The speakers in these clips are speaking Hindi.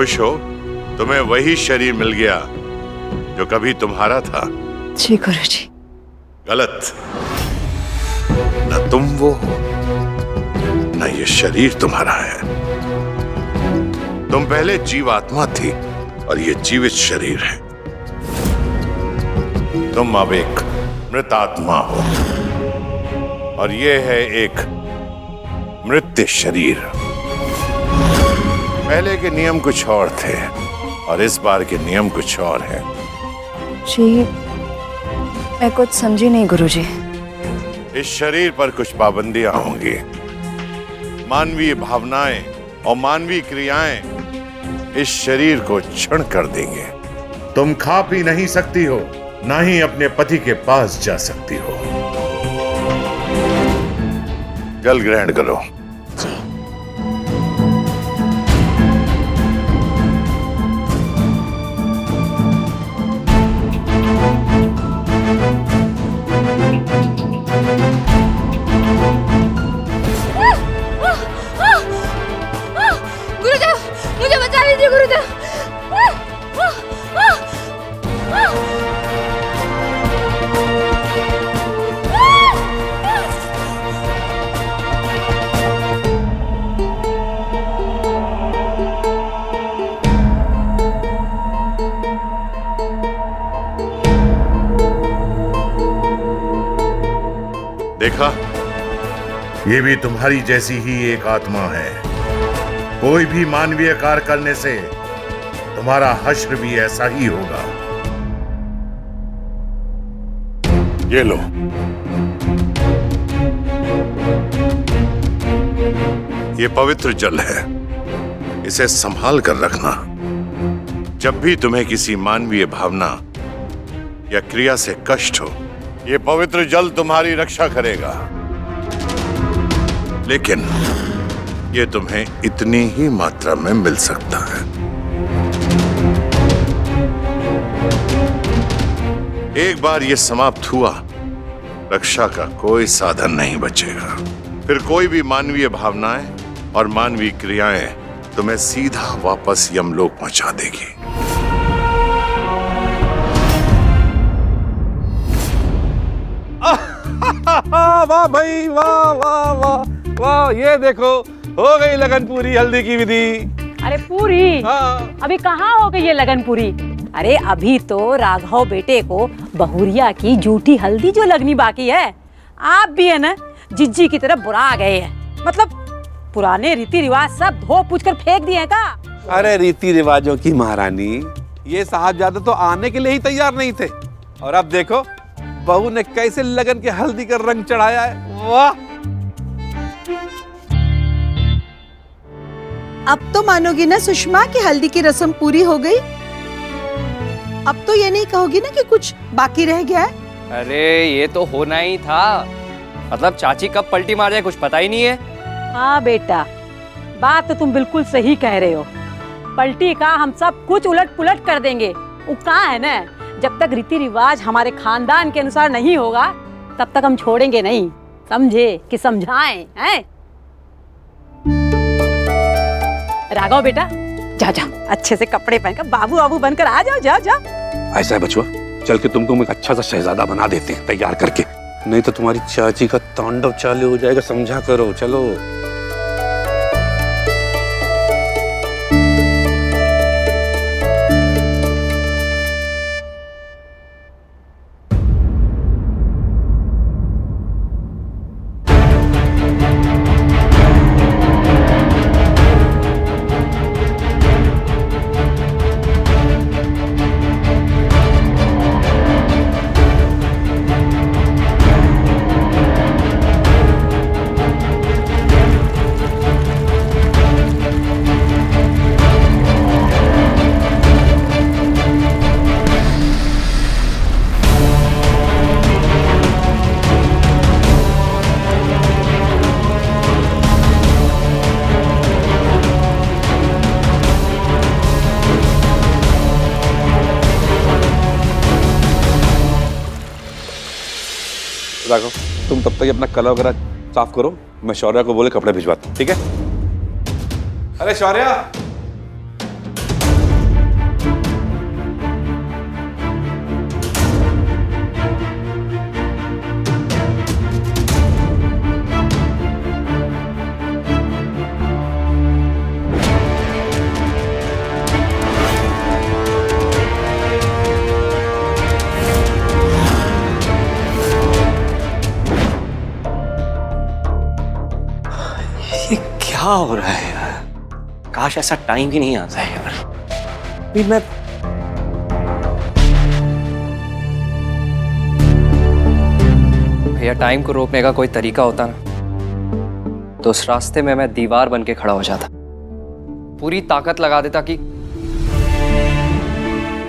खुश हो, तुम्हें वही शरीर मिल गया जो कभी तुम्हारा था। जी गुरुजी। गलत। न तुम वो हो, न ये शरीर तुम्हारा है। तुम पहले जीवात्मा थी और ये जीवित शरीर है। तुम अब एक मृत आत्मा हो और ये है एक मृत शरीर। पहले के नियम कुछ और थे और इस बार के नियम कुछ और है। जी मैं कुछ समझी नहीं गुरुजी। इस शरीर पर कुछ पाबंदियां होंगी। मानवीय भावनाएं और मानवीय क्रियाएं इस शरीर को क्षण कर देंगे। तुम खा पी नहीं सकती हो, ना ही अपने पति के पास जा सकती हो। जल ग्रहण करो। गुरुदेव मुझे बचा लीजिए गुरुदेव। देखा, ये भी तुम्हारी जैसी ही एक आत्मा है। कोई भी मानवीय कार्य करने से तुम्हारा हश्र भी ऐसा ही होगा। ये लो। ये पवित्र जल है, इसे संभाल कर रखना। जब भी तुम्हें किसी मानवीय भावना या क्रिया से कष्ट हो, ये पवित्र जल तुम्हारी रक्षा करेगा। लेकिन ये तुम्हें इतनी ही मात्रा में मिल सकता है। एक बार ये समाप्त हुआ, रक्षा का कोई साधन नहीं बचेगा। फिर कोई भी मानवीय भावनाएं और मानवीय क्रियाएं तुम्हें सीधा वापस यमलोक पहुंचा देगी। वाह भाई, वाह वाह वाह वाह। ये देखो, हो गई लगन पूरी हल्दी की विधि। अरे पूरी? हाँ। अभी कहाँ हो गई ये लगन पूरी? अरे अभी तो राघव बेटे को बहुरिया की झूठी हल्दी जो लगनी बाकी है। आप भी है ना जिज्जी की तरफ बुरा गए हैं। मतलब पुराने रीति रिवाज सब धो पूछ कर फेंक दिए का? अरे रीति रिवाजों की महारानी, ये साहबजादे तो आने के लिए ही तैयार नहीं थे और अब देखो बहू ने कैसे लगन के हल्दी का रंग चढ़ाया है। वाह। अब तो मानोगी ना सुषमा कि हल्दी की रस्म पूरी हो गई? अब तो ये नहीं कहोगी ना कि कुछ बाकी रह गया है? अरे ये तो होना ही था। मतलब चाची कब पलटी मार जाए कुछ पता ही नहीं है। हाँ बेटा, बात तो तुम बिल्कुल सही कह रहे हो। पलटी का हम सब कुछ उलट पुलट कर देंगे। वो कहाँ है ना, जब तक रीति रिवाज हमारे खानदान के अनुसार नहीं होगा तब तक हम छोड़ेंगे नहीं। समझे कि समझाएं? हैं? राघव बेटा जा जा, अच्छे से कपड़े पहनकर बाबू बाबू बनकर आ जाओ। जा जा। ऐसा है बचुआ, चल के तुमको एक अच्छा सा शहजादा बना देते हैं तैयार करके, नहीं तो तुम्हारी चाची का तांडव चालू हो जाएगा। समझा करो। चलो। राघव, तुम तब तक अपना कला वगैरह साफ करो, मैं शौर्या को बोले कपड़े भिजवाता हूँ। ठीक है? अरे शौर्या, हो रहा है यार? काश ऐसा टाइम ही नहीं आता है यार। भी मैं भैया टाइम को रोकने का कोई तरीका होता ना तो उस रास्ते में मैं दीवार बन के खड़ा हो जाता, पूरी ताकत लगा देता कि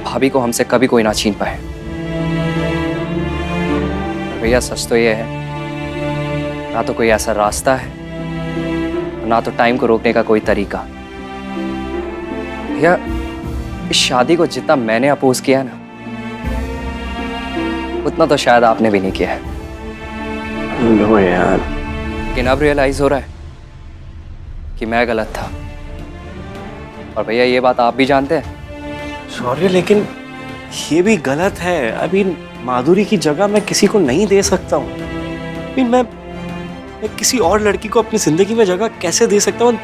भाभी को हमसे कभी कोई ना छीन पाए। भैया सच तो ये है, ना तो कोई ऐसा रास्ता है ना तो टाइम को रोकने का कोई तरीका। भैया इस शादी को जितना मैंने अपोज किया है ना, उतना तो शायद आपने भी नहीं किया है। नो यार, लेकिन अब रियलाइज हो रहा है कि मैं गलत था। और भैया ये बात आप भी जानते हैं। शौर्य लेकिन ये भी गलत है। अभी माधुरी की जगह मैं किसी को नहीं दे सकता हूँ। अभी मैं किसी और लड़की को अपनी जिंदगी में जगह कैसे दे सकता हूँ?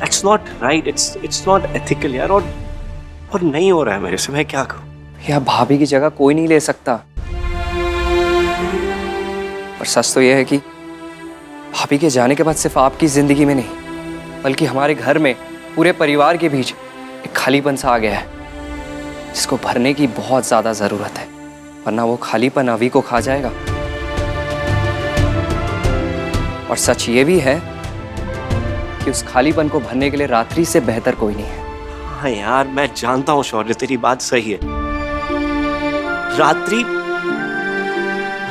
That's not right. It's not ethical यार। और नहीं हो रहा है मेरे से, मैं क्या करूँ? भैया भाभी की जगह कोई नहीं ले सकता। और सच तो यह है कि भाभी के जाने के बाद सिर्फ आपकी जिंदगी में नहीं बल्कि हमारे घर में पूरे परिवार के बीच एक खालीपन सा आ गया है जिसको भरने की बहुत ज्यादा जरूरत है, वरना वो खालीपन अभी को खा जाएगा। और सच ये भी है कि उस खालीपन को भरने के लिए रात्रि से बेहतर कोई नहीं है। हाँ यार, मैं जानता हूँ शौर्य, तेरी बात सही है।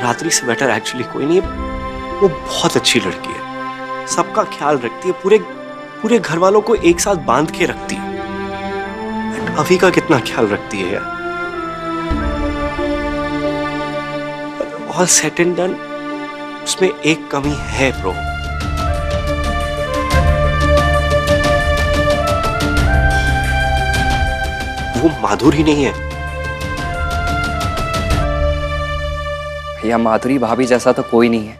रात्रि से बेटर एक्चुअली कोई नहीं है। वो बहुत अच्छी लड़की है, सबका ख्याल रखती है, पूरे घर वालों को एक साथ बांध के रखती है। अभी का कितना ख्याल रखती है यार। ऑल सेट एंड डन, उसमें एक कमी है ब्रो। वो माधुरी नहीं है। भैया माधुरी भाभी जैसा तो कोई नहीं है,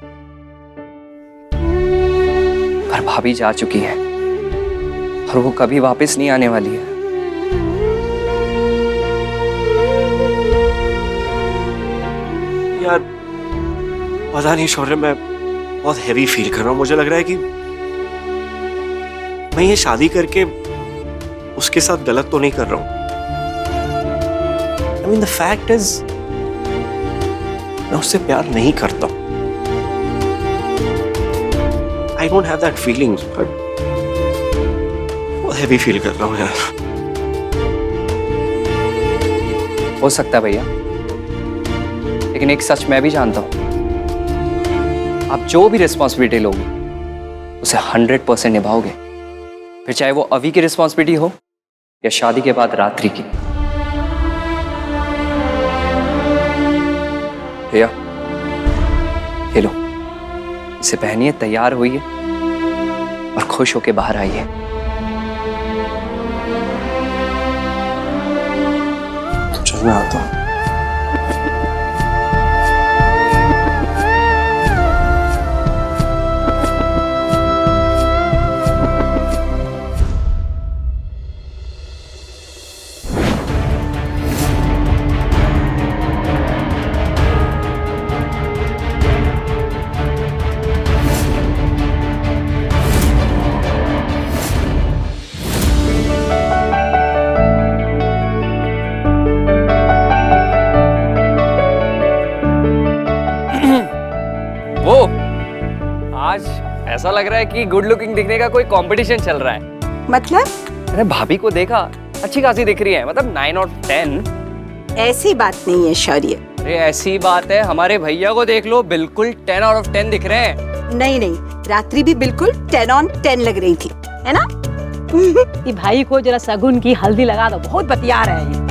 पर भाभी जा चुकी है और वो कभी वापस नहीं आने वाली है। यार पता नहीं शौर्य, मैं बहुत हैवी फील कर रहा हूँ। मुझे लग रहा है कि मैं ये शादी करके उसके साथ गलत तो नहीं कर रहा हूँ। I mean, the fact is, मैं उससे प्यार नहीं करता। I don't have that feelings, but बहुत हैवी फील कर रहा हूँ यार। हो सकता है भैया, लेकिन एक सच मैं भी जानता हूं, आप जो भी रिस्पॉन्सिबिलिटी लोगे उसे 100% निभाओगे, फिर चाहे वो अभी की रिस्पॉन्सिबिलिटी हो या शादी के बाद रात्रि की। भैया ये लो, इसे पहनिए, तैयार होइए और खुश होके बाहर आइए। चल मैं आता हूँ। आज ऐसा लग रहा है कि गुड लुकिंग दिखने का कोई कंपटीशन चल रहा है। मतलब? अरे भाभी को देखा, अच्छी खासी दिख रही है, मतलब 9 और 10। ऐसी बात नहीं है शौर्य। अरे ऐसी बात है, हमारे भैया को देख लो, बिल्कुल 10 आउट ऑफ 10 दिख रहे हैं। नहीं नहीं, रात्रि भी बिल्कुल 10 on 10 लग रही थी, है ना? कि भाई को जरा सगुन की हल्दी लगा दो, बहुत बतिया रहे हैं।